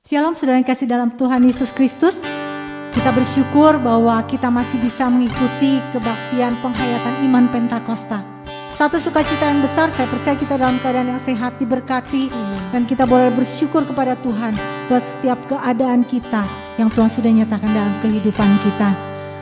Shalom saudara yang kasih dalam Tuhan Yesus Kristus. Kita bersyukur bahwa kita masih bisa mengikuti kebaktian penghayatan iman Pentakosta. Satu sukacita yang besar, saya percaya kita dalam keadaan yang sehat, diberkati. Dan kita boleh bersyukur kepada Tuhan buat setiap keadaan kita yang Tuhan sudah nyatakan dalam kehidupan kita.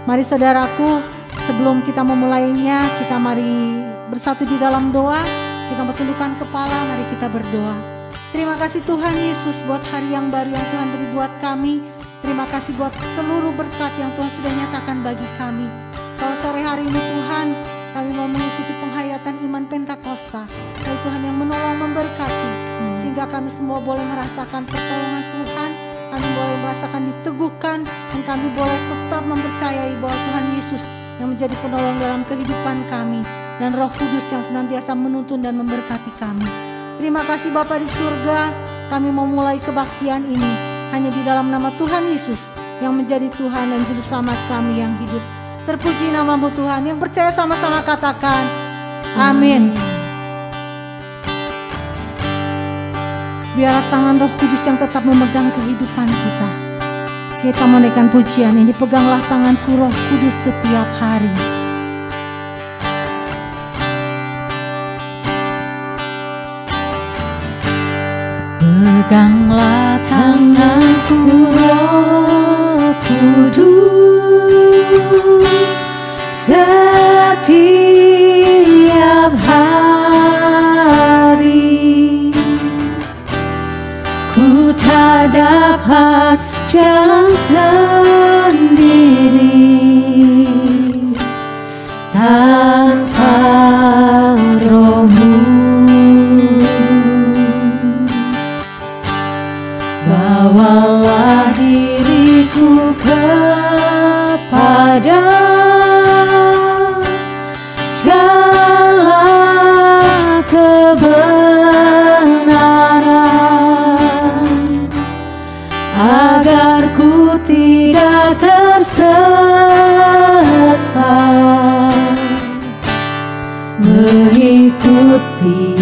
Mari saudaraku, sebelum kita memulainya, kita mari bersatu di dalam doa. Kita bertundukkan kepala, mari kita berdoa. Terima kasih Tuhan Yesus buat hari yang baru yang Tuhan beri buat kami. Terima kasih buat seluruh berkat yang Tuhan sudah nyatakan bagi kami. Kalau sore hari ini Tuhan, kami mau mengikuti penghayatan iman Pentakosta. Dari Tuhan yang menolong, memberkati. Sehingga kami semua boleh merasakan pertolongan Tuhan. Kami boleh merasakan diteguhkan. Dan kami boleh tetap mempercayai bahwa Tuhan Yesus yang menjadi penolong dalam kehidupan kami. Dan Roh Kudus yang senantiasa menuntun dan memberkati kami. Terima kasih Bapa di surga, kami mau mulai kebaktian ini hanya di dalam nama Tuhan Yesus yang menjadi Tuhan dan Juru Selamat kami yang hidup. Terpuji namamu Tuhan, yang percaya sama-sama katakan amin. Biarlah tangan Roh Kudus yang tetap memegang kehidupan kita. Kita menaikkan pujian ini, peganglah tanganku Roh Kudus setiap hari. Peganglah tanganku Roh Kudus setiap hari. Ku tak dapat jalan sendiri tanpa Roh-Mu. Bawalah diriku kepada segala kebenaran, agar ku tidak tersesat mengikuti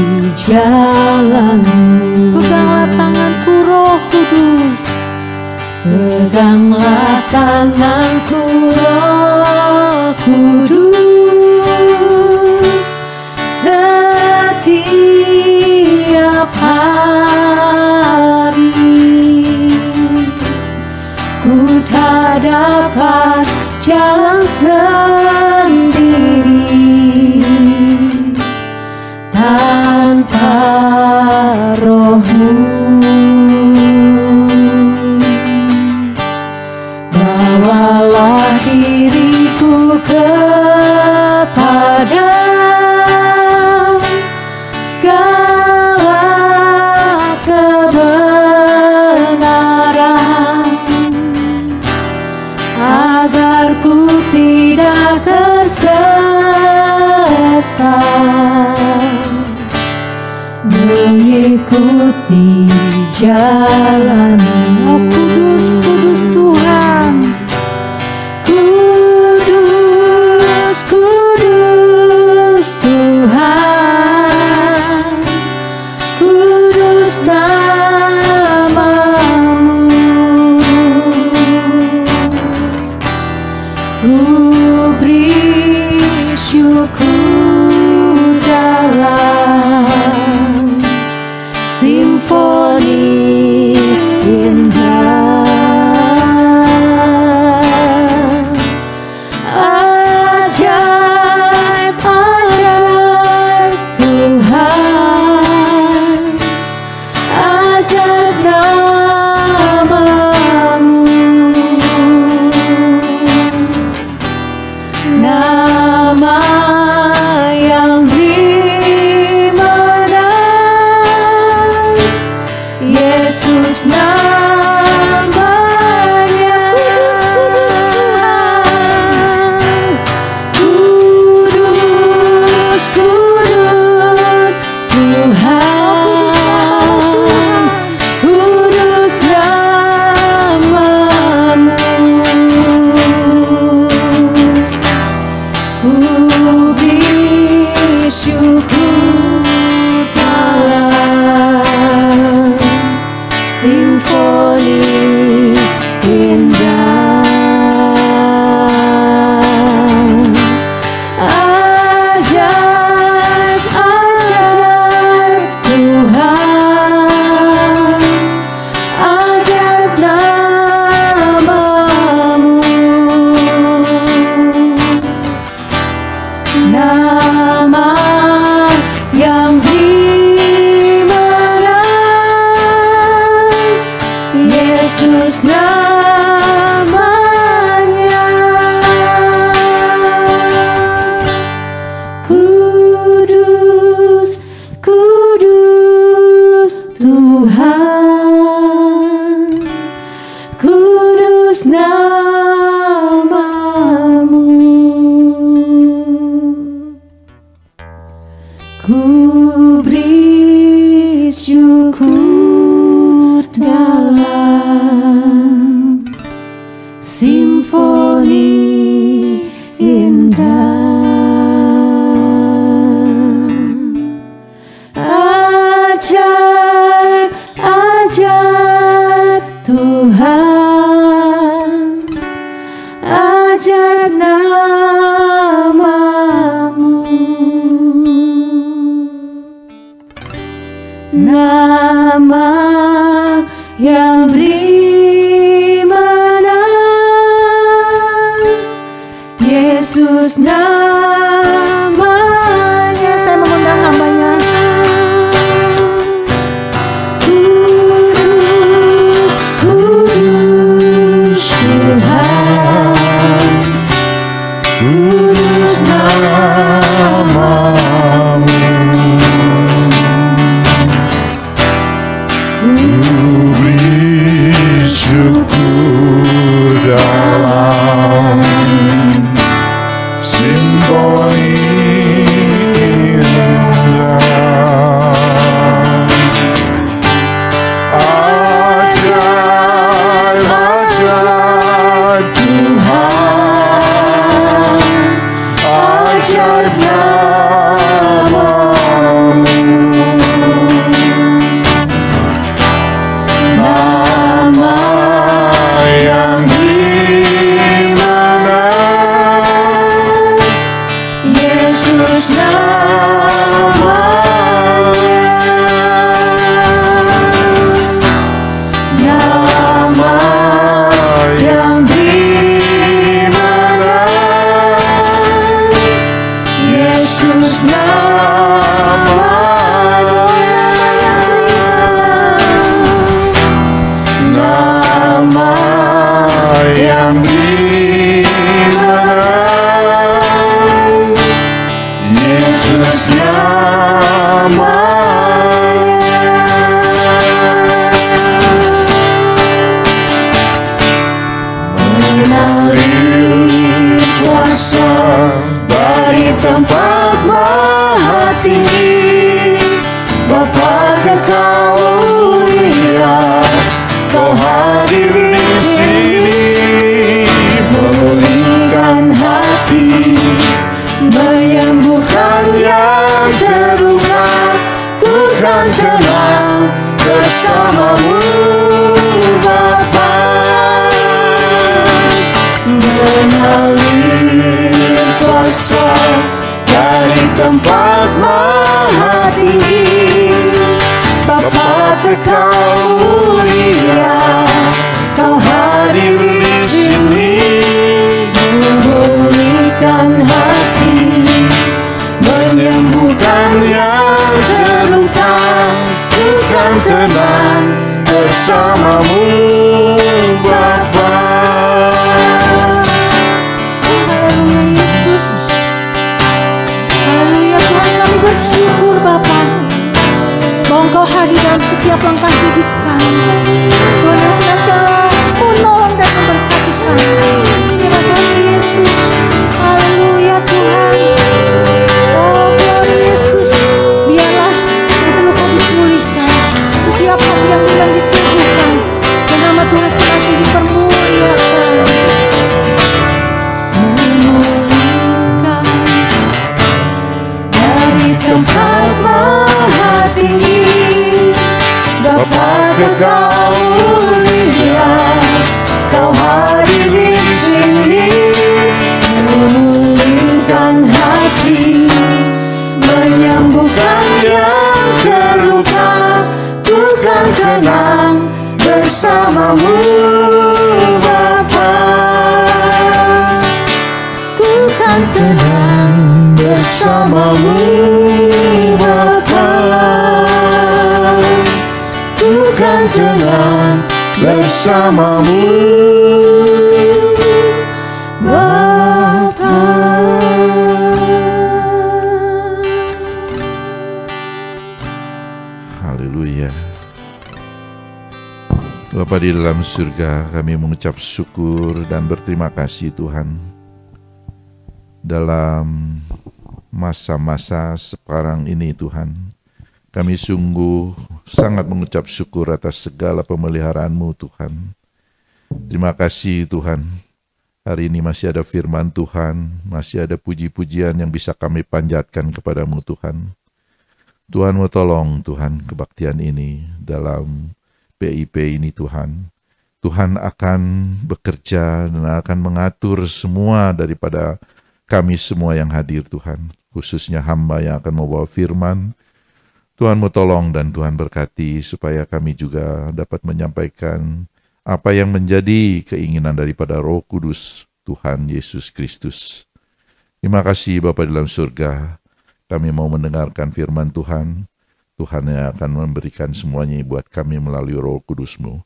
jalan-Mu. Peganglah tanganku Roh Kudus, peganglah tanganku Roh Kudus setiap hari. Ku tak dapat jalan sendiri tanpa Roh-Mu. Bawalah diriku kepada segala kebenaran, agar ku tidak tersesat mengikuti jalan-Mu. Oh Kudus, Kudus Tuhan. Kudus, Kudus Tuhan, kudus nama-Mu. Ku beri syukur dalam simfoni indah Tuhan, kudus namamu. Ku beri syukur dalam simfoni indah. Ajaib, ajaib Tuhan, ajaib namamu. Nama yang beri menang, Yesus namanya. Saya mengundang hambanya. Kudus, kudus Tuhan, kudus namamu. Syukur dalam simfoni indah. Ajaib, ajaib Tuhan, ajaib namamu. Nama yang dimenang, Yesus namanya. Nama yang dimenang, Yesus namanya. nama yang dimenang, Yesus namanya. Mengalir kuasa dari tempat maha tinggi, Bapa Kekal mulia, Kau hadir di sini, memulihkan hati, menyembuhkan yang terluka. Ku kan tenang bersamamu Bapa. Mengalir kuasa dari tempat maha tinggi, Bapa Kekal mulia, Kau hadir di sini, memulihkan hati, menyembuhkan yang terluka. Ku kan tenang bersamamu Bapa. Haleluya Yesus. Haleluya Tuhan, kami bersyukur Bapa bahwa Engkau hadir dalam setiap langkah hidup kami. Tuhan yang senantiasa menolong dan memberkati kami. Terima kasih Yesus. Haleluya Tuhan. Oh Tuhan Yesus, biarlah luka dipulihkan, setiap hati yang hilang diteguhkan, dan nama Tuhan semakin dipermuliakan. Memulihkan dari tempat maha tinggi, Bapa Kekal mulia, Kau hadir di sini, memulihkan hati, menyembuhkan yang terluka. Ku kan tenang bersamamu Bapa. Ku kan tenang bersamamu Bapa. Ku kan tenang bersamamu Bapa. Haleluya. Bapa di dalam surga, kami mengucap syukur dan berterima kasih Tuhan. Dalam masa-masa sekarang ini Tuhan, kami sungguh sangat mengucap syukur atas segala pemeliharaan-Mu Tuhan. Terima kasih Tuhan, hari ini masih ada firman Tuhan, masih ada puji-pujian yang bisa kami panjatkan kepadamu Tuhan. Tuhan mau tolong Tuhan kebaktian ini dalam PIP ini Tuhan. Tuhan akan bekerja dan akan mengatur semua daripada kami semua yang hadir Tuhan. Khususnya hamba yang akan membawa firman. Tuhan mau tolong dan Tuhan berkati supaya kami juga dapat menyampaikan apa yang menjadi keinginan daripada Roh Kudus Tuhan Yesus Kristus. Terima kasih Bapa dalam surga. Kami mau mendengarkan firman Tuhan. Tuhan yang akan memberikan semuanya buat kami melalui Roh Kudus-Mu.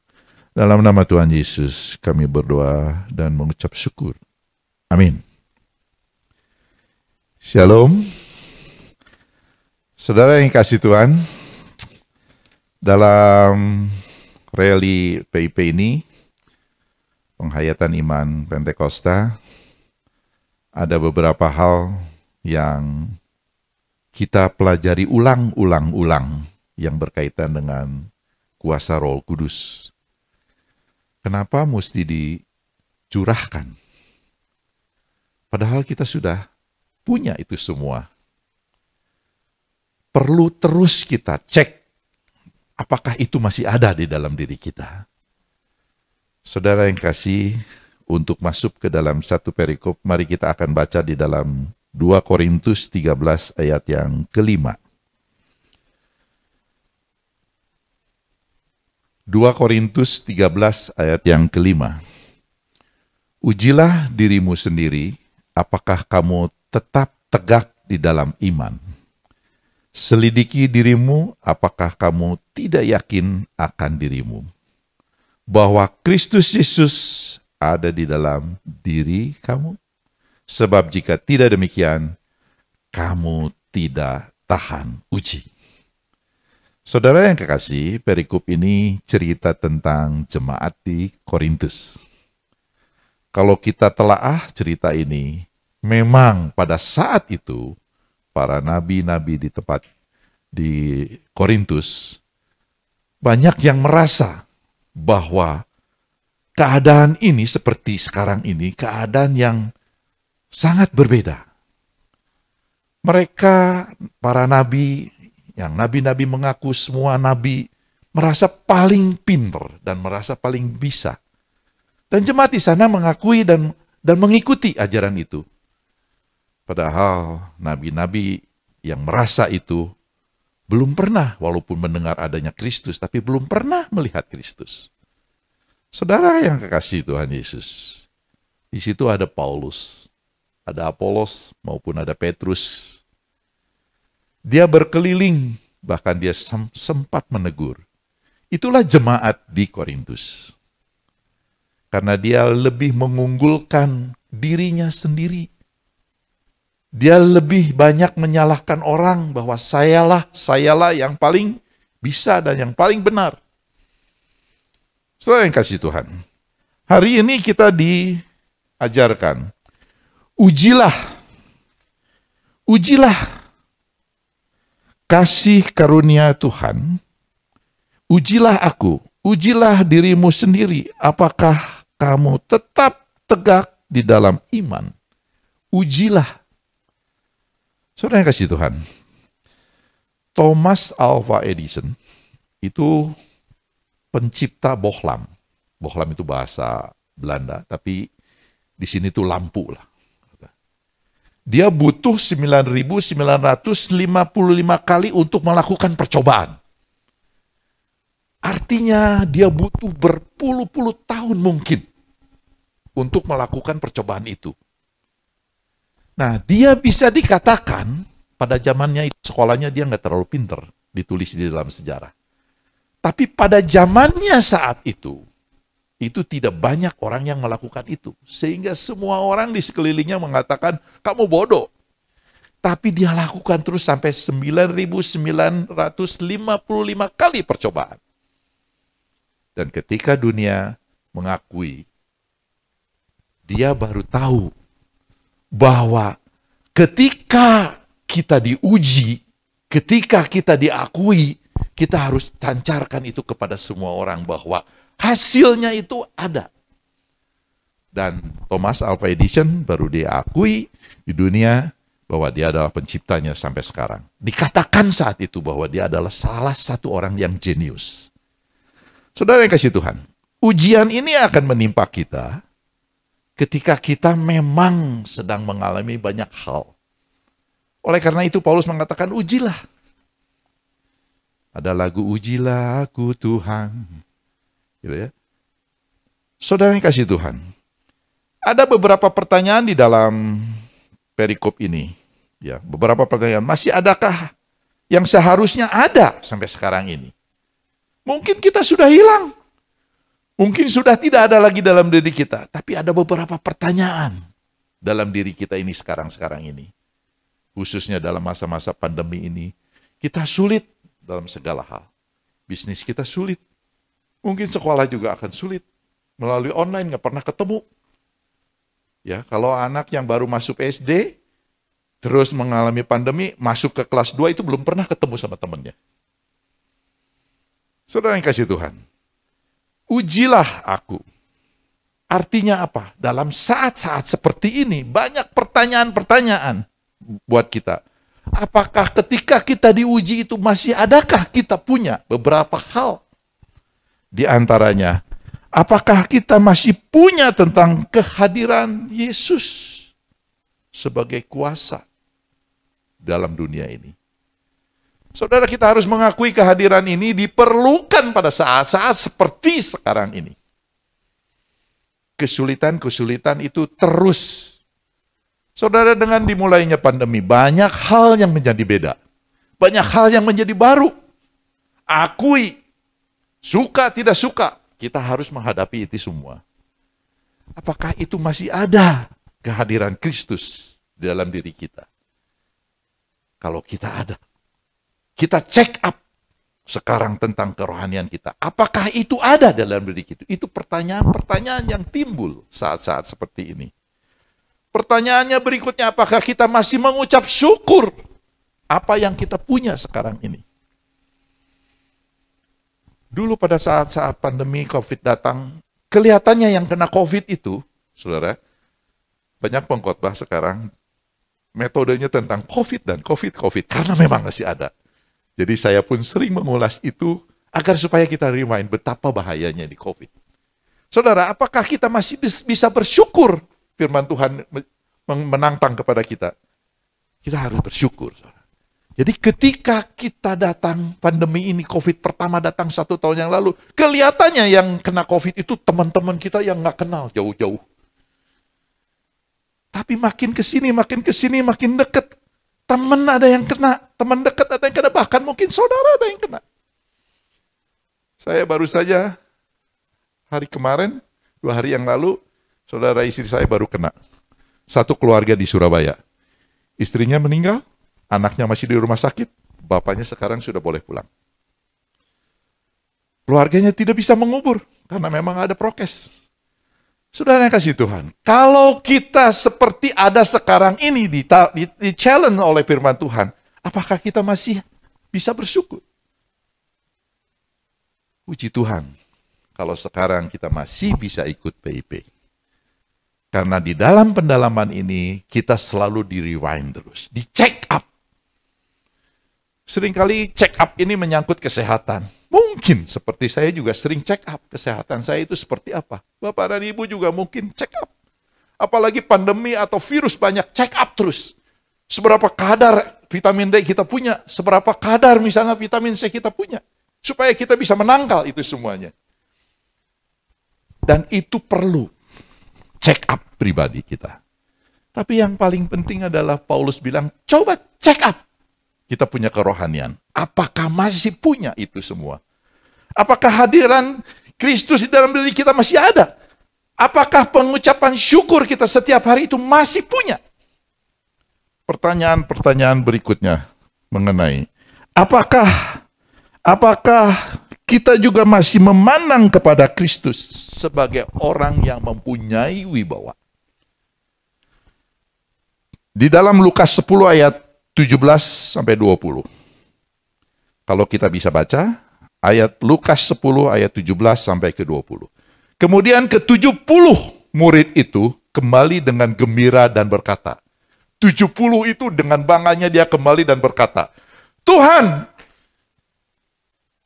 Dalam nama Tuhan Yesus kami berdoa dan mengucap syukur. Amin. Shalom. Saudara yang kasih Tuhan, dalam rally PIP ini, penghayatan iman Pentakosta, ada beberapa hal yang kita pelajari ulang-ulang yang berkaitan dengan kuasa Roh Kudus. Kenapa mesti dicurahkan? Padahal kita sudah punya itu semua. Perlu terus kita cek apakah itu masih ada di dalam diri kita. Saudara yang kasih, untuk masuk ke dalam satu perikop, mari kita akan baca di dalam 2 Korintus 13 ayat yang kelima. 2 Korintus 13 ayat yang kelima. Ujilah dirimu sendiri, apakah kamu tetap tegak di dalam iman. Selidiki dirimu, apakah kamu tidak yakin akan dirimu, bahwa Kristus Yesus ada di dalam diri kamu. Sebab jika tidak demikian, kamu tidak tahan uji. Saudara yang kekasih, perikop ini cerita tentang jemaat di Korintus. Kalau kita telaah cerita ini, memang pada saat itu, para nabi-nabi di tempat di Korintus, banyak yang merasa bahwa keadaan ini seperti sekarang ini, keadaan yang sangat berbeda. Mereka, para nabi, yang nabi-nabi mengaku semua nabi, merasa paling pintar dan merasa paling bisa. Dan jemaat di sana mengakui dan mengikuti ajaran itu. Padahal nabi-nabi yang merasa itu belum pernah, walaupun mendengar adanya Kristus, tapi belum pernah melihat Kristus. Saudara yang kekasih Tuhan Yesus, di situ ada Paulus, ada Apolos maupun ada Petrus. Dia berkeliling, bahkan dia sempat menegur. Itulah jemaat di Korintus. Karena dia lebih mengunggulkan dirinya sendiri. Dia lebih banyak menyalahkan orang bahwa sayalah yang paling bisa dan yang paling benar. Saudara yang kasih Tuhan, hari ini kita diajarkan, ujilah kasih karunia Tuhan, ujilah aku, ujilah dirimu sendiri, apakah kamu tetap tegak di dalam iman. Ujilah. Saudara yang kasih Tuhan, Thomas Alva Edison itu pencipta bohlam. Bohlam itu bahasa Belanda, tapi di sini tuh lampu lah. Dia butuh 9.955 kali untuk melakukan percobaan. Artinya dia butuh berpuluh-puluh tahun mungkin untuk melakukan percobaan itu. Nah, dia bisa dikatakan pada zamannya sekolahnya dia nggak terlalu pinter, ditulis di dalam sejarah. Tapi pada zamannya saat itu tidak banyak orang yang melakukan itu. Sehingga semua orang di sekelilingnya mengatakan, kamu bodoh. Tapi dia lakukan terus sampai 9.955 kali percobaan. Dan ketika dunia mengakui, dia baru tahu bahwa ketika kita diuji, ketika kita diakui, kita harus cancarkan itu kepada semua orang bahwa hasilnya itu ada. Dan Thomas Alva Edison baru diakui di dunia bahwa dia adalah penciptanya sampai sekarang. Dikatakan saat itu bahwa dia adalah salah satu orang yang jenius. Saudara yang kasih Tuhan, ujian ini akan menimpa kita ketika kita memang sedang mengalami banyak hal. Oleh karena itu Paulus mengatakan ujilah. Ada lagu ujilah aku Tuhan. Gitu ya. Saudara yang kasih Tuhan, ada beberapa pertanyaan di dalam perikop ini. Ya, beberapa pertanyaan. Masih adakah yang seharusnya ada sampai sekarang ini? Mungkin kita sudah hilang. Mungkin sudah tidak ada lagi dalam diri kita. Tapi ada beberapa pertanyaan dalam diri kita ini sekarang ini. Khususnya dalam masa-masa pandemi ini. Kita sulit dalam segala hal. Bisnis kita sulit. Mungkin sekolah juga akan sulit. Melalui online nggak pernah ketemu. Ya, kalau anak yang baru masuk SD, terus mengalami pandemi, masuk ke kelas 2 itu belum pernah ketemu sama temannya. Saudara yang kasih Tuhan, ujilah aku. Artinya apa? Dalam saat-saat seperti ini, banyak pertanyaan-pertanyaan buat kita. Apakah ketika kita diuji itu masih adakah kita punya beberapa hal? Di antaranya, apakah kita masih punya tentang kehadiran Yesus sebagai kuasa dalam dunia ini? Saudara, kita harus mengakui kehadiran ini diperlukan pada saat-saat seperti sekarang ini. Kesulitan-kesulitan itu terus. Saudara, dengan dimulainya pandemi, banyak hal yang menjadi beda. Banyak hal yang menjadi baru. Akui, suka tidak suka, kita harus menghadapi itu semua. Apakah itu masih ada kehadiran Kristus dalam diri kita? Kalau kita ada, kita check up sekarang tentang kerohanian kita. Apakah itu ada dalam diri kita? Itu pertanyaan-pertanyaan yang timbul saat-saat seperti ini. Pertanyaannya berikutnya, apakah kita masih mengucap syukur apa yang kita punya sekarang ini? Dulu pada saat-saat pandemi COVID datang, kelihatannya yang kena COVID itu, saudara, banyak pengkhotbah sekarang, metodenya tentang COVID dan COVID, karena memang masih ada. Jadi saya pun sering mengulas itu agar supaya kita rewind betapa bahayanya di COVID. Saudara, apakah kita masih bisa bersyukur? Firman Tuhan menantang kepada kita. Kita harus bersyukur. Saudara. Jadi ketika kita datang pandemi ini, COVID pertama datang 1 tahun yang lalu, kelihatannya yang kena COVID itu teman-teman kita yang nggak kenal jauh-jauh. Tapi makin kesini, makin dekat. Teman ada yang kena, teman dekat ada yang kena, bahkan mungkin saudara ada yang kena. Saya baru saja hari kemarin, 2 hari yang lalu, saudara istri saya baru kena. Satu keluarga di Surabaya. Istrinya meninggal, anaknya masih di rumah sakit, bapaknya sekarang sudah boleh pulang. Keluarganya tidak bisa mengubur, karena memang ada prokes. Saudara yang kasih Tuhan, kalau kita seperti ada sekarang ini di challenge oleh firman Tuhan, apakah kita masih bisa bersyukur? Puji Tuhan, kalau sekarang kita masih bisa ikut PIP. Karena di dalam pendalaman ini, kita selalu di-rewind terus, di-check up. Seringkali check up ini menyangkut kesehatan. Mungkin seperti saya juga sering check up kesehatan saya itu seperti apa. Bapak dan Ibu juga mungkin check up. Apalagi pandemi atau virus banyak, check up terus. Seberapa kadar vitamin D kita punya, seberapa kadar misalnya vitamin C kita punya. Supaya kita bisa menangkal itu semuanya. Dan itu perlu check up pribadi kita. Tapi yang paling penting adalah Paulus bilang, coba check up. Kita punya kerohanian. Apakah masih punya itu semua? Apakah hadiran Kristus di dalam diri kita masih ada? Apakah pengucapan syukur kita setiap hari itu masih punya? Pertanyaan-pertanyaan berikutnya mengenai apakah kita juga masih memandang kepada Kristus sebagai orang yang mempunyai wibawa. Di dalam Lukas 10 ayat 17 sampai 20. Kalau kita bisa baca, ayat Lukas 10 ayat 17 sampai ke 20. Kemudian ke-70 murid itu kembali dengan gembira dan berkata, 70 itu dengan bangganya dia kembali dan berkata, Tuhan,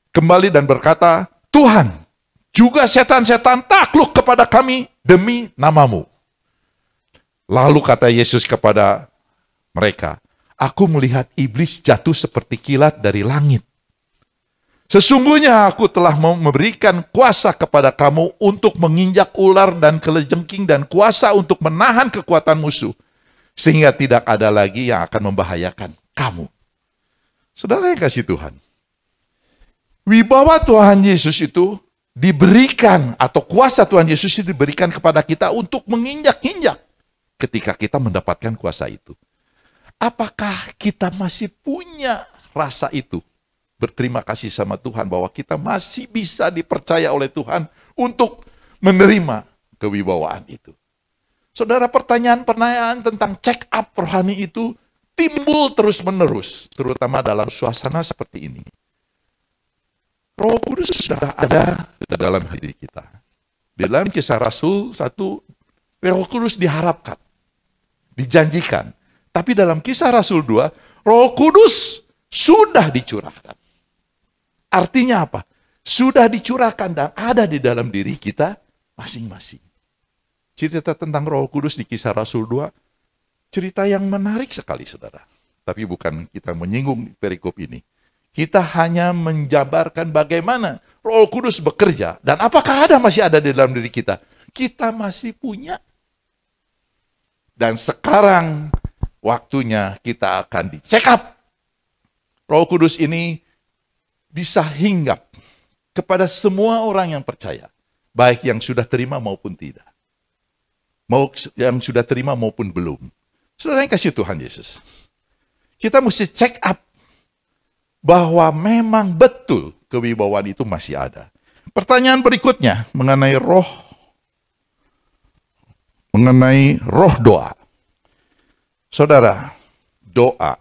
kembali dan berkata, Tuhan, juga setan-setan takluk kepada kami demi namamu. Lalu kata Yesus kepada mereka, aku melihat iblis jatuh seperti kilat dari langit. Sesungguhnya aku telah memberikan kuasa kepada kamu untuk menginjak ular dan kelejengking dan kuasa untuk menahan kekuatan musuh. Sehingga tidak ada lagi yang akan membahayakan kamu. Saudara yang kasih Tuhan. Wibawa Tuhan Yesus itu diberikan, atau kuasa Tuhan Yesus itu diberikan kepada kita untuk menginjak-injak ketika kita mendapatkan kuasa itu. Apakah kita masih punya rasa itu? Berterima kasih sama Tuhan bahwa kita masih bisa dipercaya oleh Tuhan untuk menerima kewibawaan itu. Saudara, pertanyaan-pertanyaan tentang check up rohani itu timbul terus-menerus, terutama dalam suasana seperti ini. Roh Kudus sudah ada di dalam diri kita. Di dalam Kisah Rasul 1, Roh Kudus diharapkan, dijanjikan. Tapi dalam Kisah Rasul 2, Roh Kudus sudah dicurahkan. Artinya apa? Sudah dicurahkan dan ada di dalam diri kita masing-masing. Cerita tentang Roh Kudus di Kisah Rasul 2, cerita yang menarik sekali, saudara. Tapi bukan kita menyinggung perikop ini. Kita hanya menjabarkan bagaimana Roh Kudus bekerja. Dan apakah masih ada di dalam diri kita? Kita masih punya. Dan sekarang waktunya kita akan di-check up. Roh Kudus ini bisa hinggap kepada semua orang yang percaya. Baik yang sudah terima maupun tidak. Yang sudah terima maupun belum. Saudara yang kasih Tuhan Yesus. Kita mesti check up bahwa memang betul kewibawaan itu masih ada. Pertanyaan berikutnya mengenai roh doa. Saudara, doa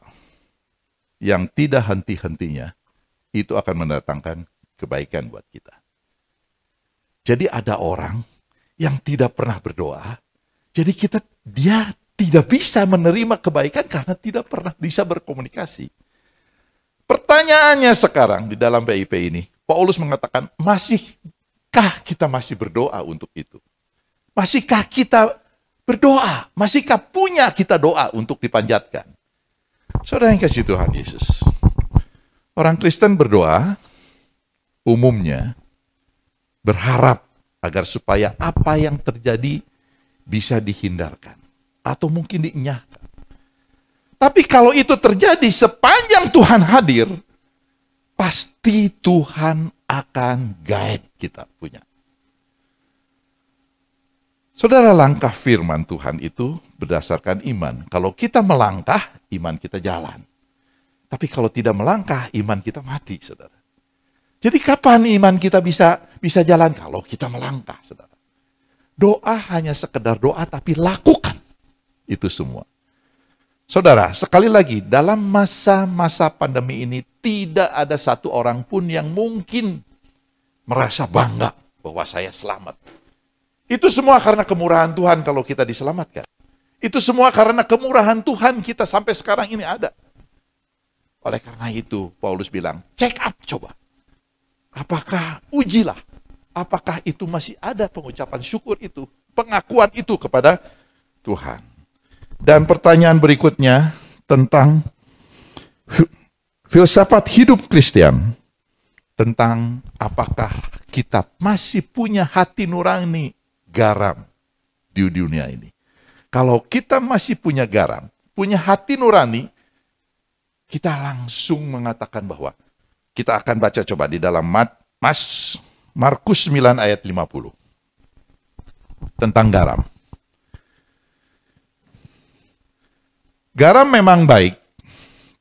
yang tidak henti-hentinya itu akan mendatangkan kebaikan buat kita. Jadi ada orang yang tidak pernah berdoa, jadi dia tidak bisa menerima kebaikan karena tidak pernah bisa berkomunikasi. Pertanyaannya sekarang di dalam PIP ini, Paulus mengatakan, masihkah kita masih berdoa untuk itu? Masihkah kita berdoa? Masihkah punya kita doa untuk dipanjatkan? Saudara yang kasih Tuhan Yesus, orang Kristen berdoa umumnya berharap agar supaya apa yang terjadi bisa dihindarkan atau mungkin dienyahkan. Tapi kalau itu terjadi sepanjang Tuhan hadir, pasti Tuhan akan guide kita punya. Saudara, langkah firman Tuhan itu berdasarkan iman. Kalau kita melangkah, iman kita jalan. Tapi kalau tidak melangkah, iman kita mati, saudara. Jadi kapan iman kita bisa jalan? Kalau kita melangkah, saudara. Doa hanya sekedar doa, tapi lakukan itu semua. Saudara, sekali lagi, dalam masa-masa pandemi ini, tidak ada satu orang pun yang mungkin merasa bangga bahwa saya selamat. Itu semua karena kemurahan Tuhan kalau kita diselamatkan. Itu semua karena kemurahan Tuhan kita sampai sekarang ini ada. Oleh karena itu, Paulus bilang, check up coba. Apakah, ujilah, apakah itu masih ada pengucapan syukur itu, pengakuan itu kepada Tuhan. Dan pertanyaan berikutnya tentang filsafat hidup Kristen. Tentang apakah kita masih punya hati nurani garam di dunia ini. Kalau kita masih punya garam, punya hati nurani, kita langsung mengatakan bahwa kita akan baca coba di dalam Markus 9 ayat 50. Tentang garam. Garam memang baik,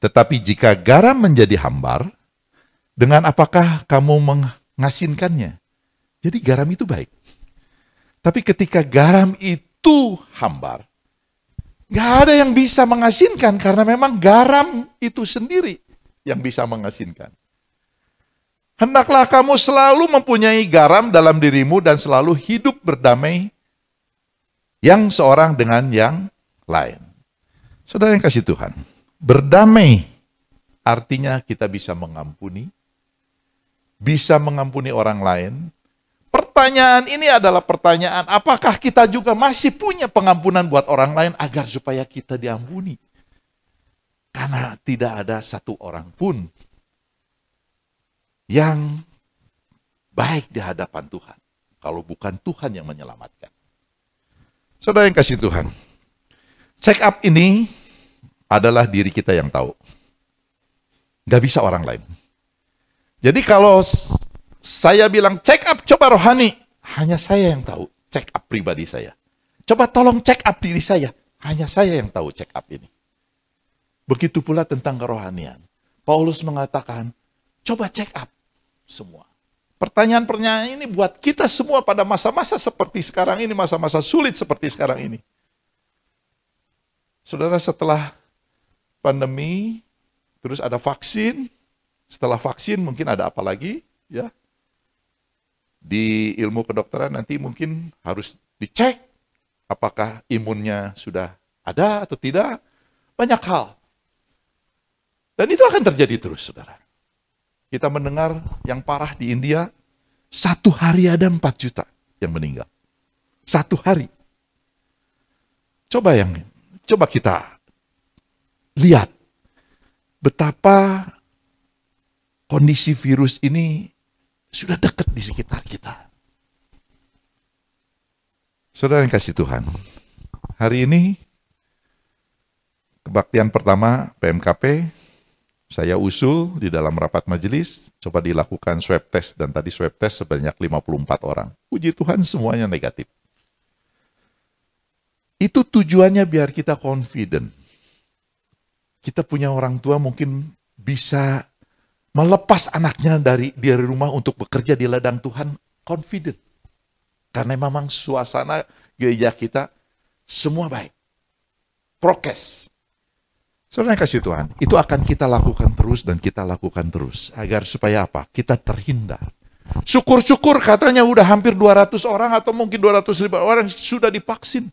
tetapi jika garam menjadi hambar, dengan apakah kamu mengasinkannya. Jadi garam itu baik. Tapi ketika garam itu hambar, nggak ada yang bisa mengasinkan karena memang garam itu sendiri yang bisa mengasinkan. Hendaklah kamu selalu mempunyai garam dalam dirimu dan selalu hidup berdamai yang seorang dengan yang lain. Saudara yang kasih Tuhan, berdamai artinya kita bisa mengampuni orang lain. Pertanyaan ini adalah pertanyaan, apakah kita juga masih punya pengampunan buat orang lain agar supaya kita diampuni? Karena tidak ada satu orang pun yang baik di hadapan Tuhan, kalau bukan Tuhan yang menyelamatkan. Saudara yang kasih Tuhan, check up ini adalah diri kita yang tahu. Gak bisa orang lain. Jadi kalau saya bilang check up coba rohani, hanya saya yang tahu check up pribadi saya. Coba tolong check up diri saya, hanya saya yang tahu check up ini. Begitu pula tentang kerohanian. Paulus mengatakan, coba check up semua. Pertanyaan-pertanyaan ini buat kita semua pada masa-masa seperti sekarang ini, masa-masa sulit seperti sekarang ini. Saudara, setelah pandemi, terus ada vaksin, setelah vaksin mungkin ada apa lagi? Ya, di ilmu kedokteran nanti mungkin harus dicek apakah imunnya sudah ada atau tidak. Banyak hal. Dan itu akan terjadi terus, saudara. Kita mendengar yang parah di India, 1 hari ada 4 juta yang meninggal. 1 hari. Coba kita lihat betapa kondisi virus ini sudah dekat di sekitar kita. Saudara yang kasih Tuhan, hari ini kebaktian pertama PMKP, saya usul di dalam rapat majelis, coba dilakukan swab test, dan tadi swab test sebanyak 54 orang. Puji Tuhan semuanya negatif. Itu tujuannya biar kita confident. Kita punya orang tua mungkin bisa melepas anaknya dari rumah untuk bekerja di ladang Tuhan, confident. Karena memang suasana gereja kita semua baik. Prokes. Saudara yang kasih Tuhan, itu akan kita lakukan terus dan kita lakukan terus. Agar supaya apa? Kita terhindar. Syukur-syukur katanya udah hampir 200 orang atau mungkin 250 orang sudah divaksin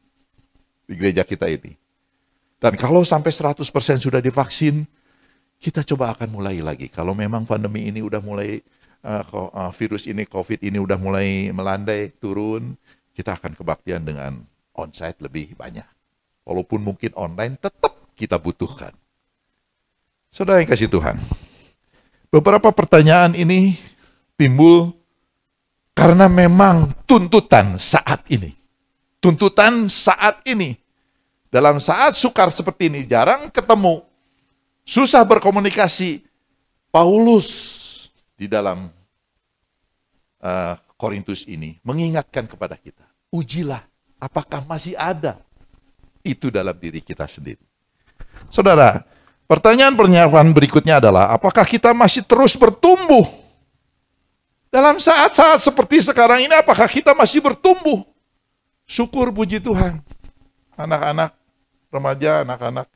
di gereja kita ini. Dan kalau sampai 100% sudah divaksin, kita coba akan mulai lagi. Kalau memang pandemi ini udah mulai, virus ini, COVID ini udah mulai melandai, turun, kita akan kebaktian dengan onsite lebih banyak. Walaupun mungkin online, tetap kita butuhkan. Saudara yang kasih Tuhan, beberapa pertanyaan ini timbul karena memang tuntutan saat ini. Tuntutan saat ini. Dalam saat sukar seperti ini, jarang ketemu, susah berkomunikasi. Paulus di dalam Korintus ini mengingatkan kepada kita, ujilah apakah masih ada itu dalam diri kita sendiri. Saudara, pertanyaan berikutnya adalah, apakah kita masih terus bertumbuh? Dalam saat-saat seperti sekarang ini, apakah kita masih bertumbuh? Syukur puji Tuhan. Anak-anak, remaja, anak-anak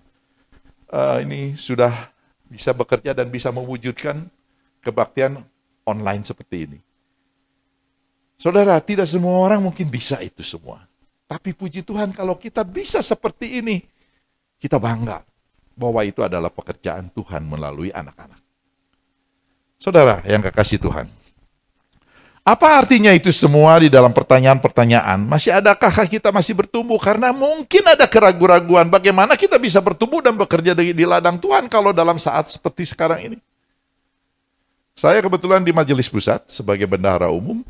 ini sudah bisa bekerja dan bisa mewujudkan kebaktian online seperti ini. Saudara, tidak semua orang mungkin bisa itu semua. Tapi puji Tuhan kalau kita bisa seperti ini, kita bangga bahwa itu adalah pekerjaan Tuhan melalui anak-anak. Saudara yang kekasih Tuhan, apa artinya itu semua di dalam pertanyaan-pertanyaan? Masih adakah kita masih bertumbuh? Karena mungkin ada keraguan-raguan bagaimana kita bisa bertumbuh dan bekerja di ladang Tuhan kalau dalam saat seperti sekarang ini. Saya kebetulan di Majelis Pusat sebagai bendahara umum,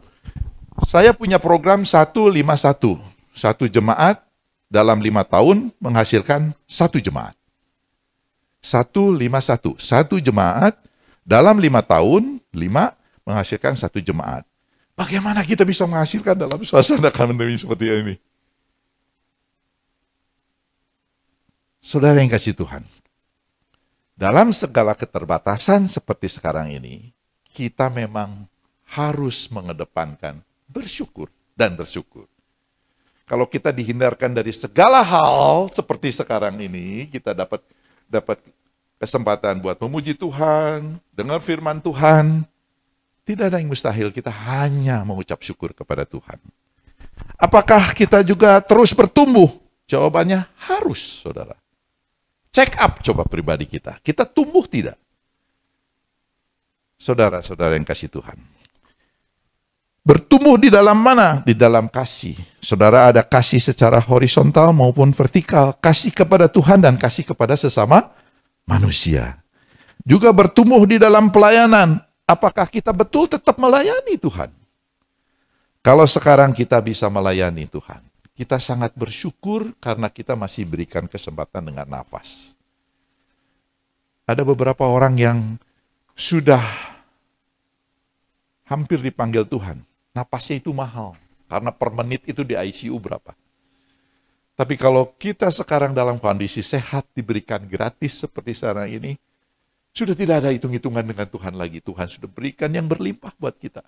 saya punya program 151. Satu jemaat dalam 5 tahun menghasilkan 1 jemaat. 151. Satu jemaat dalam 5 tahun, 5 menghasilkan 1 jemaat. Bagaimana kita bisa menghasilkan dalam suasana pandemi seperti ini? Saudara yang kasih Tuhan, dalam segala keterbatasan seperti sekarang ini, kita memang harus mengedepankan bersyukur dan bersyukur. Kalau kita dihindarkan dari segala hal seperti sekarang ini, kita dapat kesempatan buat memuji Tuhan, dengar firman Tuhan. Tidak ada yang mustahil, kita hanya mengucap syukur kepada Tuhan. Apakah kita juga terus bertumbuh? Jawabannya harus, saudara. Check up coba pribadi kita. Kita tumbuh tidak? Saudara-saudara yang kasih Tuhan. Bertumbuh di dalam mana? Di dalam kasih. Saudara, ada kasih secara horizontal maupun vertikal. Kasih kepada Tuhan dan kasih kepada sesama manusia. Juga bertumbuh di dalam pelayanan. Apakah kita betul tetap melayani Tuhan? Kalau sekarang kita bisa melayani Tuhan, kita sangat bersyukur karena kita masih berikan kesempatan dengan nafas. Ada beberapa orang yang sudah hampir dipanggil Tuhan. Napasnya itu mahal, karena per menit itu di ICU berapa. Tapi kalau kita sekarang dalam kondisi sehat, diberikan gratis seperti sekarang ini, sudah tidak ada hitung-hitungan dengan Tuhan lagi. Tuhan sudah berikan yang berlimpah buat kita.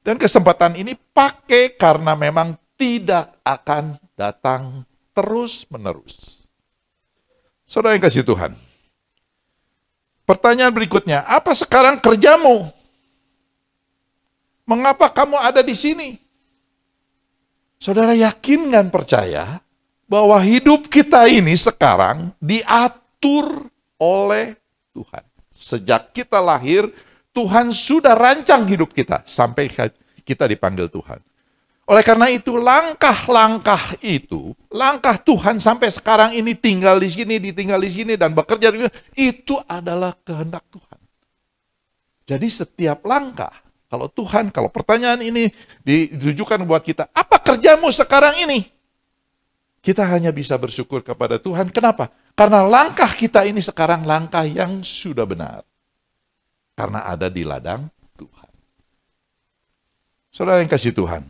Dan kesempatan ini pakai karena memang tidak akan datang terus-menerus. Saudara yang kasih Tuhan. Pertanyaan berikutnya, apa sekarang kerjamu? Mengapa kamu ada di sini? Saudara yakin dan percaya bahwa hidup kita ini sekarang diatur oleh Tuhan. Sejak kita lahir, Tuhan sudah rancang hidup kita sampai kita dipanggil Tuhan. Oleh karena itu, langkah-langkah itu, langkah Tuhan sampai sekarang ini tinggal di sini, ditinggal di sini, dan bekerja di sini, itu adalah kehendak Tuhan. Jadi setiap langkah, kalau pertanyaan ini ditujukan buat kita, apa kerjamu sekarang ini? Kita hanya bisa bersyukur kepada Tuhan. Kenapa? Karena langkah kita ini sekarang langkah yang sudah benar. Karena ada di ladang Tuhan. Saudara yang kasih Tuhan,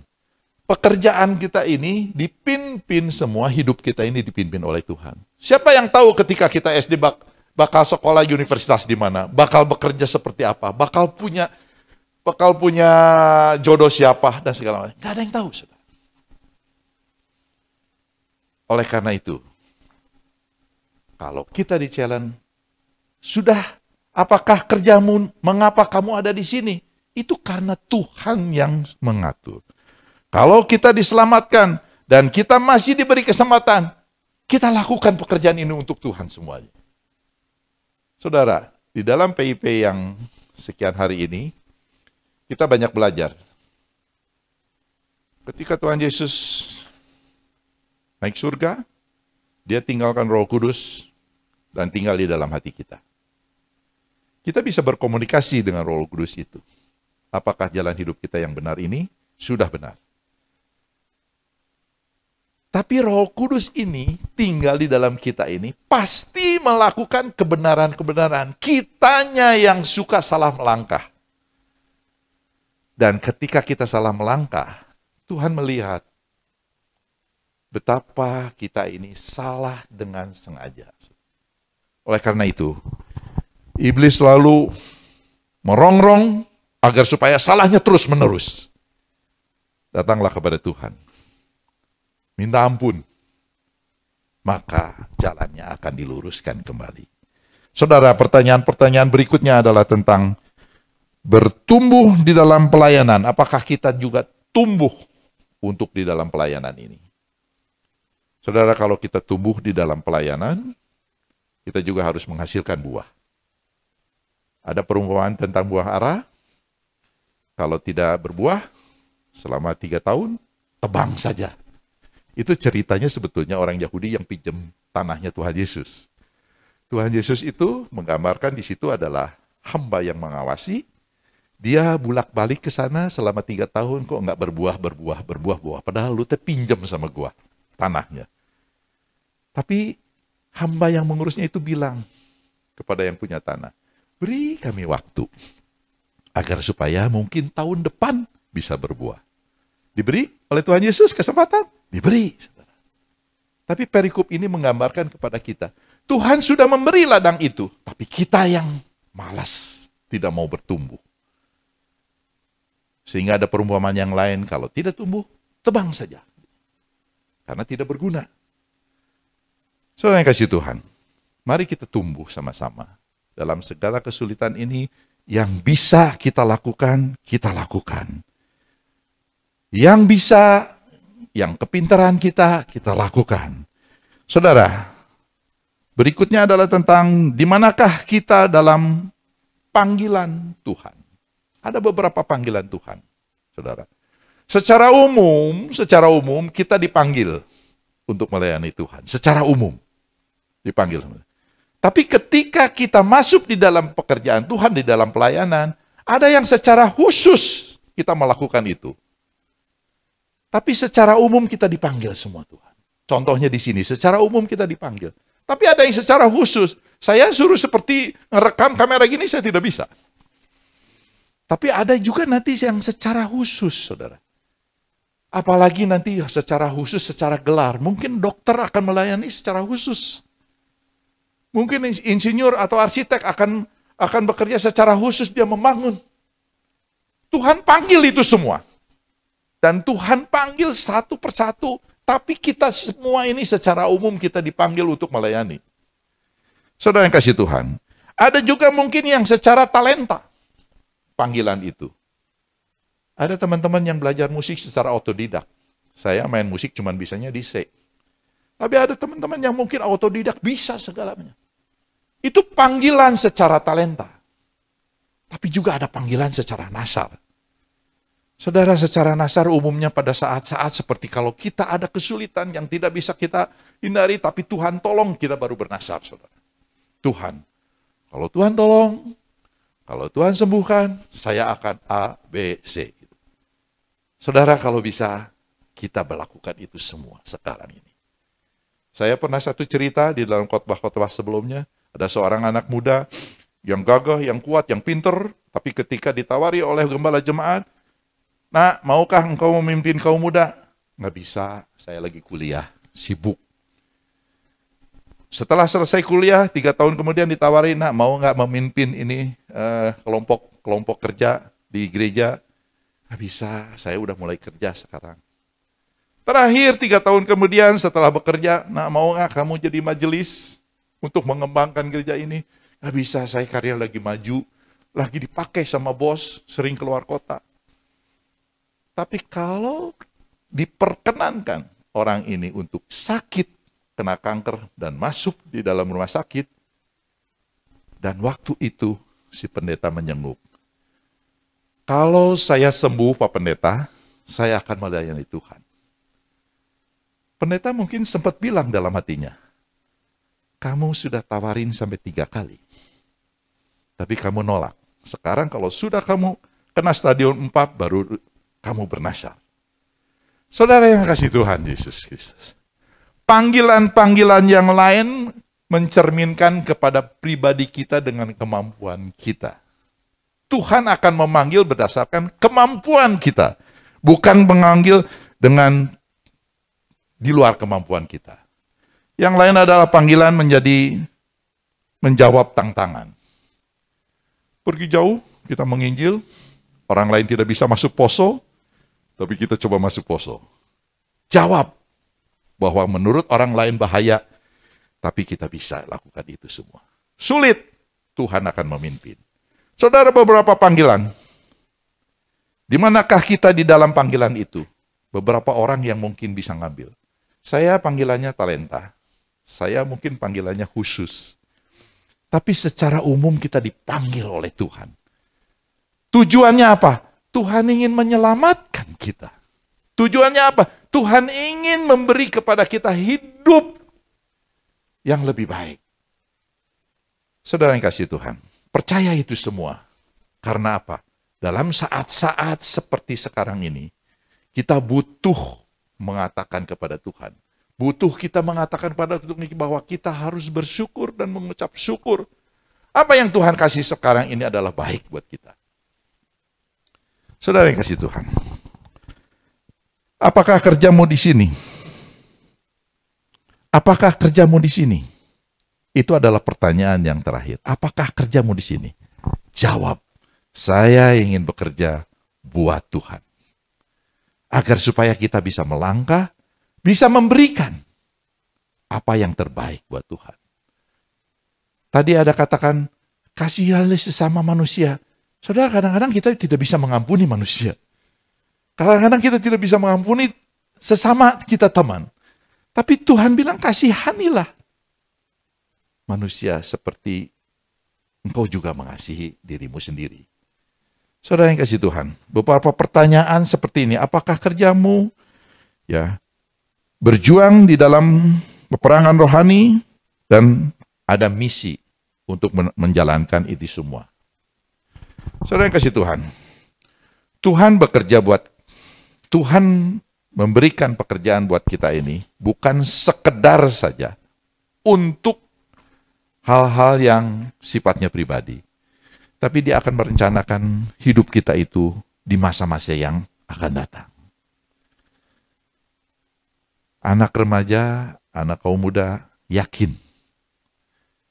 pekerjaan kita ini dipimpin semua, hidup kita ini dipimpin oleh Tuhan. Siapa yang tahu ketika kita SD bakal sekolah universitas di mana? Bakal bekerja seperti apa? Bakal punya jodoh siapa dan segala macam. Gak ada yang tahu, saudara. Oleh karena itu, kalau kita di challenge, sudah apakah kerjamu, mengapa kamu ada di sini? Itu karena Tuhan yang mengatur. Kalau kita diselamatkan dan kita masih diberi kesempatan, kita lakukan pekerjaan ini untuk Tuhan semuanya. Saudara, di dalam PIP yang sekian hari ini, kita banyak belajar. Ketika Tuhan Yesus naik surga, dia tinggalkan Roh Kudus dan tinggal di dalam hati kita. Kita bisa berkomunikasi dengan Roh Kudus itu. Apakah jalan hidup kita yang benar ini sudah benar? Tapi Roh Kudus ini tinggal di dalam kita ini pasti melakukan kebenaran-kebenaran. Kitanya yang suka salah melangkah. Dan ketika kita salah melangkah, Tuhan melihat betapa kita ini salah dengan sengaja. Oleh karena itu, iblis selalu merongrong agar supaya salahnya terus menerus. Datanglah kepada Tuhan. Minta ampun. Maka jalannya akan diluruskan kembali. Saudara, pertanyaan-pertanyaan berikutnya adalah tentang bertumbuh di dalam pelayanan. Apakah kita juga tumbuh untuk di dalam pelayanan ini? Saudara, kalau kita tumbuh di dalam pelayanan, kita juga harus menghasilkan buah. Ada perumpamaan tentang buah ara. Kalau tidak berbuah, selama 3 tahun, tebang saja. Itu ceritanya sebetulnya orang Yahudi yang pinjam tanahnya Tuhan Yesus. Tuhan Yesus itu menggambarkan di situ adalah hamba yang mengawasi. Dia bulak-balik ke sana selama 3 tahun kok nggak berbuah. Padahal lu teh pinjam sama gua tanahnya. Tapi hamba yang mengurusnya itu bilang kepada yang punya tanah, beri kami waktu agar supaya mungkin tahun depan bisa berbuah. Diberi oleh Tuhan Yesus kesempatan? Diberi. Tapi perikop ini menggambarkan kepada kita, Tuhan sudah memberi ladang itu, tapi kita yang malas, tidak mau bertumbuh. Sehingga ada perumpamaan yang lain, kalau tidak tumbuh, tebang saja. Karena tidak berguna. Saudara yang kasih Tuhan, mari kita tumbuh sama-sama. Dalam segala kesulitan ini, yang bisa kita lakukan, kita lakukan. Yang bisa, yang kepintaran kita lakukan. Saudara, berikutnya adalah tentang di manakah kita dalam panggilan Tuhan. Ada beberapa panggilan Tuhan, saudara. Secara umum kita dipanggil untuk melayani Tuhan. Secara umum dipanggil. Tapi ketika kita masuk di dalam pekerjaan Tuhan, di dalam pelayanan, ada yang secara khusus kita melakukan itu. Tapi secara umum kita dipanggil semua Tuhan. Contohnya di sini, secara umum kita dipanggil. Tapi ada yang secara khusus. Saya suruh seperti ngerekam kamera gini, saya tidak bisa. Tapi ada juga nanti yang secara khusus, saudara. Apalagi nanti secara khusus, secara gelar. Mungkin dokter akan melayani secara khusus. Mungkin insinyur atau arsitek akan bekerja secara khusus, dia membangun. Tuhan panggil itu semua. Dan Tuhan panggil satu persatu. Tapi kita semua ini secara umum kita dipanggil untuk melayani. Saudara yang kasih Tuhan. Ada juga mungkin yang secara talenta. Panggilan itu. Ada teman-teman yang belajar musik secara otodidak. Saya main musik cuman bisanya di C. Tapi ada teman-teman yang mungkin otodidak bisa segalanya. Itu panggilan secara talenta. Tapi juga ada panggilan secara nasar. Saudara, secara nasar umumnya pada saat-saat seperti kalau kita ada kesulitan yang tidak bisa kita hindari, tapi Tuhan tolong, kita baru bernasar, saudara. Tuhan, kalau Tuhan tolong, kalau Tuhan sembuhkan, saya akan A, B, C. Saudara, kalau bisa, kita melakukan itu semua sekarang ini. Saya pernah satu cerita di dalam khotbah-khotbah sebelumnya, ada seorang anak muda yang gagah, yang kuat, yang pinter, tapi ketika ditawari oleh gembala jemaat, "Nak, maukah engkau memimpin kaum muda?" "Nggak bisa, saya lagi kuliah, sibuk." Setelah selesai kuliah, 3 tahun kemudian ditawari, "Nak, mau nggak memimpin ini kelompok kerja di gereja?" "Nggak bisa, saya udah mulai kerja sekarang." Terakhir 3 tahun kemudian setelah bekerja, "Nak, mau nggak kamu jadi majelis untuk mengembangkan gereja ini?" "Nggak bisa, saya karya lagi maju, lagi dipakai sama bos, sering keluar kota." Tapi kalau diperkenankan orang ini untuk sakit, kena kanker, dan masuk di dalam rumah sakit, dan waktu itu si pendeta menyenguk, "Kalau saya sembuh, Pak Pendeta, saya akan melayani Tuhan." Pendeta mungkin sempat bilang dalam hatinya, "Kamu sudah tawarin sampai 3 kali, tapi kamu nolak. Sekarang kalau sudah kamu kena stadion 4, baru kamu bernasar." Saudara yang kasih Tuhan Yesus Kristus, panggilan-panggilan yang lain mencerminkan kepada pribadi kita dengan kemampuan kita. Tuhan akan memanggil berdasarkan kemampuan kita, bukan memanggil dengan di luar kemampuan kita. Yang lain adalah panggilan menjawab tantangan. Pergi jauh, kita menginjil, orang lain tidak bisa masuk poso, tapi kita coba masuk poso. Jawab bahwa menurut orang lain bahaya, tapi kita bisa lakukan itu semua. Sulit, Tuhan akan memimpin. Saudara, beberapa panggilan. Di manakah kita di dalam panggilan itu? Beberapa orang yang mungkin bisa ngambil. Saya panggilannya talenta. Saya mungkin panggilannya khusus. Tapi secara umum kita dipanggil oleh Tuhan. Tujuannya apa? Tuhan ingin menyelamatkan kita. Tujuannya apa? Tuhan ingin memberi kepada kita hidup yang lebih baik. Saudara yang kasih Tuhan, percaya itu semua. Karena apa? Dalam saat-saat seperti sekarang ini, kita butuh mengatakan kepada Tuhan. Butuh kita mengatakan pada Tuhan bahwa kita harus bersyukur dan mengucap syukur. Apa yang Tuhan kasih sekarang ini adalah baik buat kita. Saudara yang kasih Tuhan, apakah kerjamu di sini? Apakah kerjamu di sini? Itu adalah pertanyaan yang terakhir. Apakah kerjamu di sini? Jawab, saya ingin bekerja buat Tuhan. Agar supaya kita bisa melangkah, bisa memberikan apa yang terbaik buat Tuhan. Tadi ada katakan, kasihilah sesama manusia. Saudara, kadang-kadang kita tidak bisa mengampuni manusia. Kadang-kadang kita tidak bisa mengampuni sesama kita teman. Tapi Tuhan bilang, kasihanilah manusia seperti engkau juga mengasihi dirimu sendiri. Saudara yang kasih Tuhan, beberapa pertanyaan seperti ini. Apakah kerjamu berjuang di dalam peperangan rohani dan ada misi untuk menjalankan itu semua? Saudara yang kasih Tuhan, Tuhan bekerja buat, Tuhan memberikan pekerjaan buat kita ini bukan sekedar saja untuk hal-hal yang sifatnya pribadi. Tapi dia akan merencanakan hidup kita itu di masa-masa yang akan datang. Anak remaja, anak kaum muda, yakin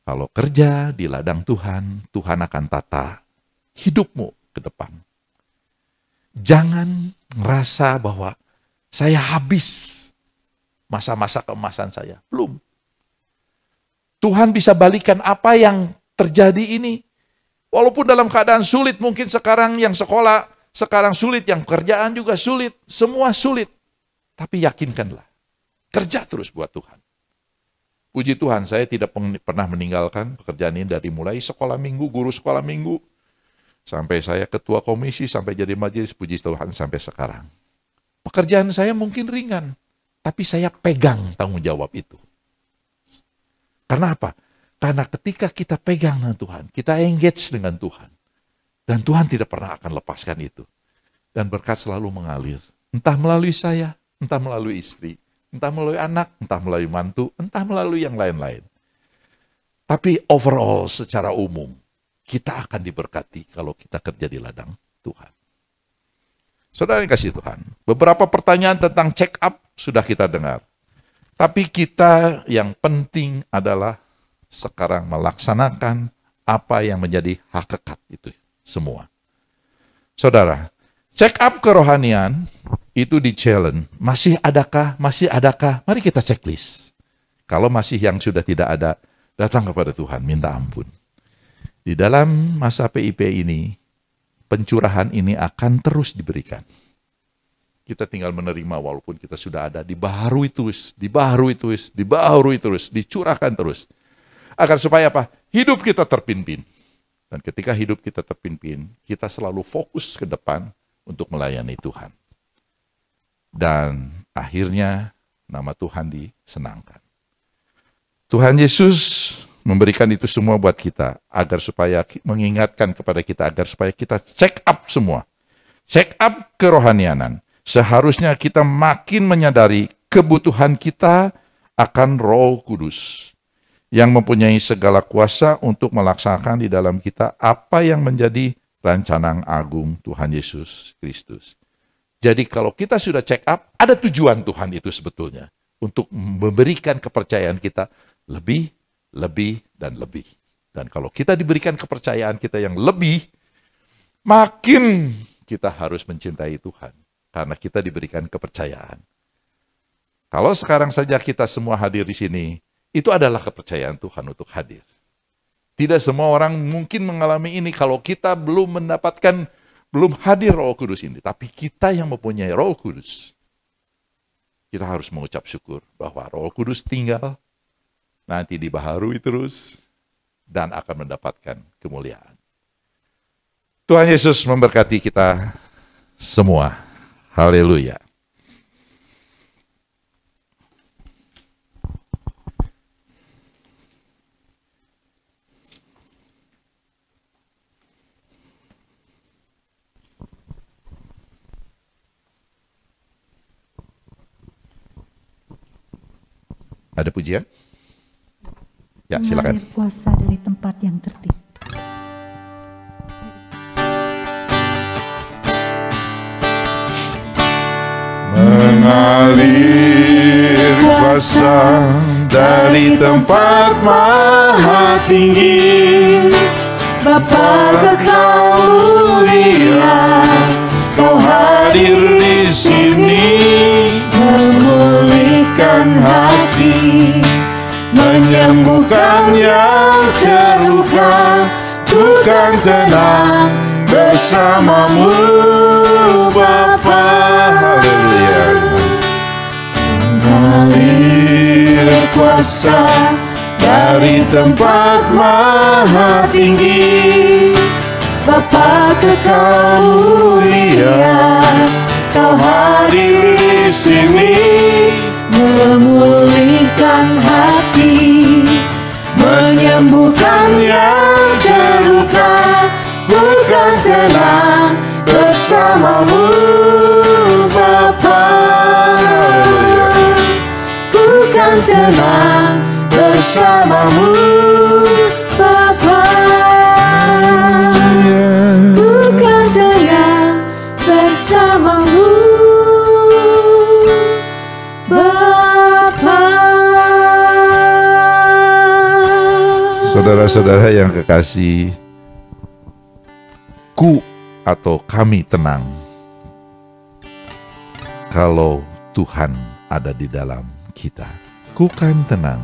kalau kerja di ladang Tuhan, Tuhan akan tata hidupmu ke depan. Jangan ngerasa bahwa saya habis masa-masa keemasan saya. Belum. Tuhan bisa balikan apa yang terjadi ini. Walaupun dalam keadaan sulit, mungkin sekarang yang sekolah, sekarang sulit, yang pekerjaan juga sulit, semua sulit. Tapi yakinkanlah, kerja terus buat Tuhan. Puji Tuhan, saya tidak pernah meninggalkan pekerjaan ini dari mulai sekolah minggu, guru sekolah minggu, sampai saya ketua komisi, sampai jadi majelis, puji Tuhan sampai sekarang. Pekerjaan saya mungkin ringan, tapi saya pegang tanggung jawab itu. Karena apa? Karena ketika kita pegang dengan Tuhan, kita engage dengan Tuhan. Dan Tuhan tidak pernah akan lepaskan itu. Dan berkat selalu mengalir. Entah melalui saya, entah melalui istri, entah melalui anak, entah melalui mantu, entah melalui yang lain-lain. Tapi overall, secara umum, kita akan diberkati kalau kita kerja di ladang Tuhan. Saudara yang kasih Tuhan, beberapa pertanyaan tentang check up sudah kita dengar. Tapi kita yang penting adalah sekarang melaksanakan apa yang menjadi hakikat itu semua. Saudara, check up kerohanian itu di challenge. Masih adakah? Masih adakah? Mari kita checklist. Kalau masih yang sudah tidak ada, datang kepada Tuhan, minta ampun. Di dalam masa PIP ini, pencurahan ini akan terus diberikan. Kita tinggal menerima walaupun kita sudah ada, dibaharui terus, dicurahkan terus. Agar supaya apa? Hidup kita terpimpin. Dan ketika hidup kita terpimpin, kita selalu fokus ke depan untuk melayani Tuhan. Dan akhirnya nama Tuhan disenangkan. Tuhan Yesus memberikan itu semua buat kita, agar supaya mengingatkan kepada kita, agar supaya kita check up semua. Check up kerohanianan. Seharusnya kita makin menyadari kebutuhan kita akan Roh Kudus yang mempunyai segala kuasa untuk melaksanakan di dalam kita apa yang menjadi rancangan agung Tuhan Yesus Kristus. Jadi kalau kita sudah check up, ada tujuan Tuhan itu sebetulnya untuk memberikan kepercayaan kita lebih, dan lebih. Dan kalau kita diberikan kepercayaan kita yang lebih, makin kita harus mencintai Tuhan. Karena kita diberikan kepercayaan. Kalau sekarang saja kita semua hadir di sini, itu adalah kepercayaan Tuhan untuk hadir. Tidak semua orang mungkin mengalami ini kalau kita belum mendapatkan, belum hadir Roh Kudus ini. Tapi kita yang mempunyai Roh Kudus, kita harus mengucap syukur bahwa Roh Kudus tinggal, nanti dibaharui terus, dan akan mendapatkan kemuliaan. Tuhan Yesus memberkati kita semua. Haleluya. Ada pujian? Ya, silakan. Mengalir kuasa dari tempat yang tertib. Mengalir kuasa dari tempat maha tinggi, Bapa kekal mulia, Kau bersamamu Bapa. Haleluya. Mengalir kuasa dari tempat maha tinggi, Bapa kekal mulia, Kau hadir di sini, memulihkan hati, menyembuhkan yang terluka. Bukan tenang bersamamu Bapa. Bukan tenang bersamamu Bapa. Bukan tenang bersamamu Bapa. Saudara-saudara yang kekasih, ku atau kami tenang kalau Tuhan ada di dalam kita. Ku kan tenang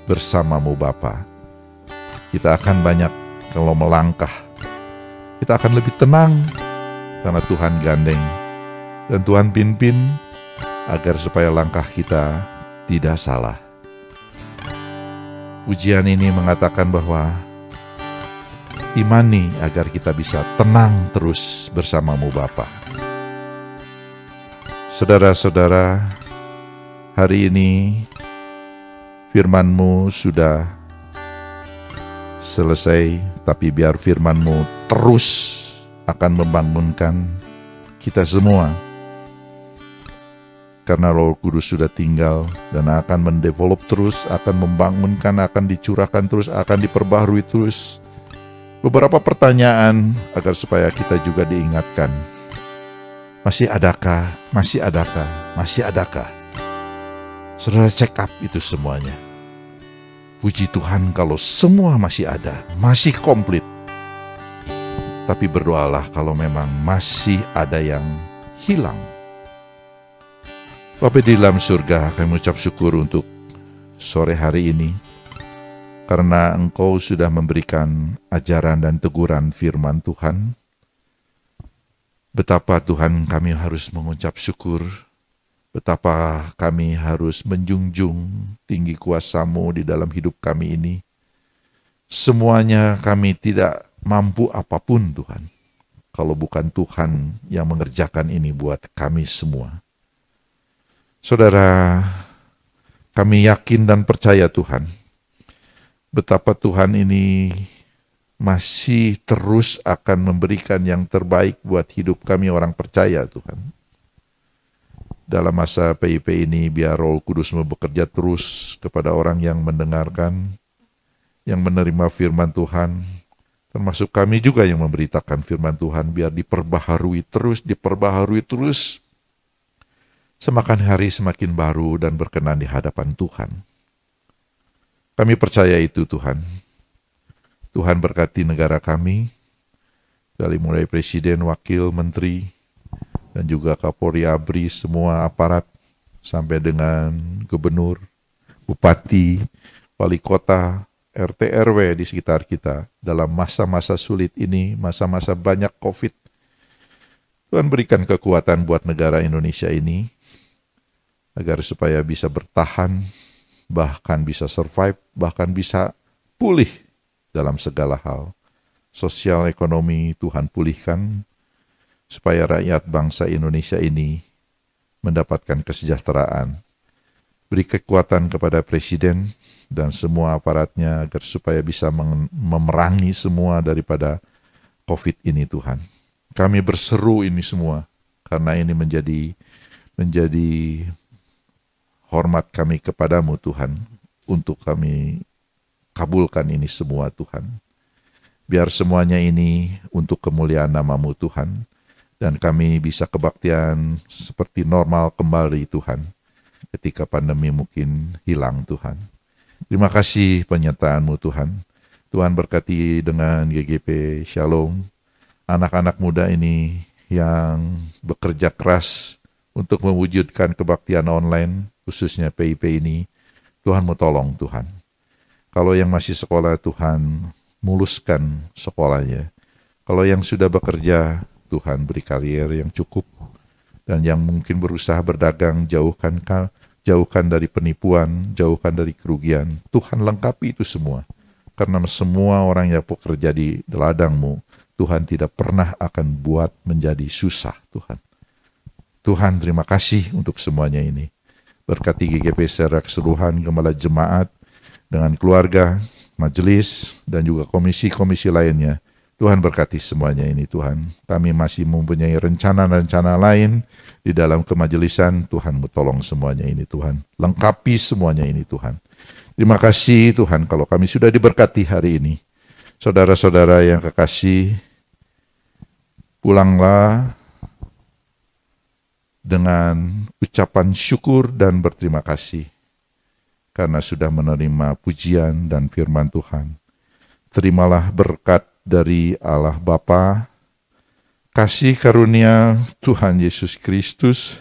bersamamu Bapa. Kita akan banyak kalau melangkah, kita akan lebih tenang karena Tuhan gandeng dan Tuhan pimpin agar supaya langkah kita tidak salah. Pujian ini mengatakan bahwa imani agar kita bisa tenang terus bersamamu Bapa. Saudara-saudara, hari ini firman-Mu sudah selesai, tapi biar firman-Mu terus akan membangunkan kita semua. Karena Roh Kudus sudah tinggal dan akan mendevelop terus, akan membangunkan, akan dicurahkan terus, akan diperbaharui terus. Beberapa pertanyaan agar supaya kita juga diingatkan. Masih adakah? Masih adakah? Masih adakah? Saudara check up itu semuanya. Puji Tuhan kalau semua masih ada, masih komplit. Tapi berdoalah kalau memang masih ada yang hilang. Bapa di dalam surga, kami mengucap syukur untuk sore hari ini. Karena Engkau sudah memberikan ajaran dan teguran firman Tuhan. Betapa Tuhan kami harus mengucap syukur. Betapa kami harus menjunjung tinggi kuasa-Mu di dalam hidup kami ini. Semuanya kami tidak mampu apapun Tuhan, kalau bukan Tuhan yang mengerjakan ini buat kami semua. Saudara, kami yakin dan percaya Tuhan, betapa Tuhan ini masih terus akan memberikan yang terbaik buat hidup kami orang percaya Tuhan. Dalam masa PIP ini biar Roh Kudus bekerja terus kepada orang yang mendengarkan, yang menerima firman Tuhan, termasuk kami juga yang memberitakan firman Tuhan, biar diperbaharui terus, semakin hari semakin baru dan berkenan di hadapan Tuhan. Kami percaya itu Tuhan. Tuhan berkati negara kami, dari mulai Presiden, Wakil, Menteri, dan juga Kapolri, ABRI, semua aparat, sampai dengan Gubernur, Bupati, Wali Kota, RT, RW di sekitar kita, dalam masa-masa sulit ini, masa-masa banyak COVID. Tuhan berikan kekuatan buat negara Indonesia ini, agar supaya bisa bertahan, bahkan bisa survive, bahkan bisa pulih dalam segala hal. Sosial ekonomi Tuhan pulihkan, supaya rakyat bangsa Indonesia ini mendapatkan kesejahteraan. Beri kekuatan kepada Presiden dan semua aparatnya, agar supaya bisa memerangi semua daripada COVID ini Tuhan. Kami berseru ini semua, karena ini menjadi hormat kami kepadamu Tuhan, untuk kami kabulkan ini semua Tuhan. Biar semuanya ini untuk kemuliaan nama-Mu Tuhan, dan kami bisa kebaktian seperti normal kembali Tuhan, ketika pandemi mungkin hilang Tuhan. Terima kasih penyertaan-Mu Tuhan. Tuhan berkati dengan GGP Shalom, anak-anak muda ini yang bekerja keras untuk mewujudkan kebaktian online, khususnya PIP ini. Tuhan mau tolong Tuhan. Kalau yang masih sekolah, Tuhan muluskan sekolahnya. Kalau yang sudah bekerja, Tuhan beri karier yang cukup. Dan yang mungkin berusaha berdagang, jauhkan dari penipuan, jauhkan dari kerugian. Tuhan lengkapi itu semua. Karena semua orang yang bekerja di ladang-Mu, Tuhan tidak pernah akan buat menjadi susah, Tuhan. Tuhan, terima kasih untuk semuanya ini. Berkati GGP secara keseluruhan, gembala jemaat, dengan keluarga, majelis, dan juga komisi-komisi lainnya. Tuhan berkati semuanya ini, Tuhan. Kami masih mempunyai rencana-rencana lain di dalam kemajelisan. Tuhan tolong semuanya ini, Tuhan. Lengkapi semuanya ini, Tuhan. Terima kasih, Tuhan, kalau kami sudah diberkati hari ini. Saudara-saudara yang kekasih, pulanglah dengan ucapan syukur dan berterima kasih karena sudah menerima pujian dan firman Tuhan. Terimalah berkat dari Allah Bapa, kasih karunia Tuhan Yesus Kristus,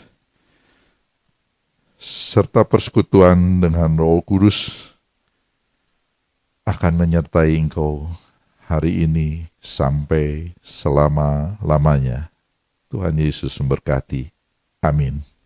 serta persekutuan dengan Roh Kudus akan menyertai engkau hari ini sampai selama-lamanya. Tuhan Yesus memberkati. Amin.